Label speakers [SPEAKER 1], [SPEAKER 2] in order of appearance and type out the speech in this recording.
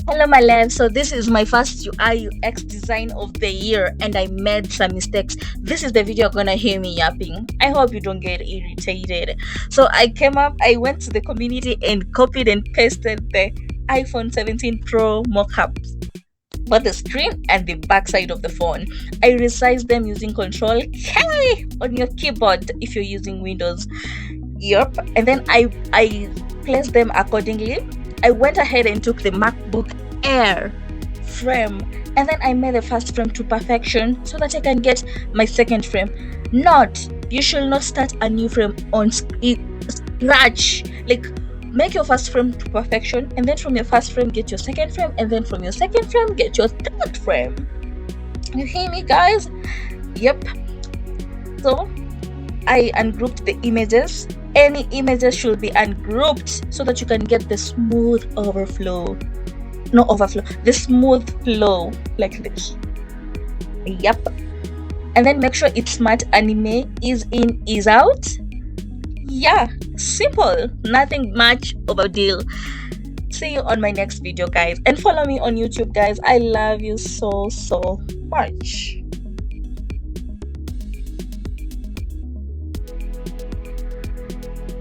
[SPEAKER 1] Hello, my love. So, this is my first UI UX design of the year, and I made some mistakes. This is the video you're gonna hear me yapping. I hope you don't get irritated. So, I went to the community and copied and pasted the iPhone 17 Pro mockup for the screen and the back side of the phone. I resized them using Control K on your keyboard if you're using Windows. Yep. And then I placed them accordingly. I went ahead and took the MacBook Air frame, and then I made the first frame to perfection so that I can get my second frame. Not You should not start a new frame on scratch. Like, make your first frame to perfection, and then from your first frame get your second frame, and then from your second frame get your third frame. You hear me, guys? Yep. So I ungrouped the images. Any images should be ungrouped so that you can get the smooth overflow. No overflow, the smooth flow like this. Yep. And then make sure it's smart anime, is in, is out. Yeah, simple. Nothing much of a deal. See you on my next video, guys. And follow me on YouTube, guys. I love you so much.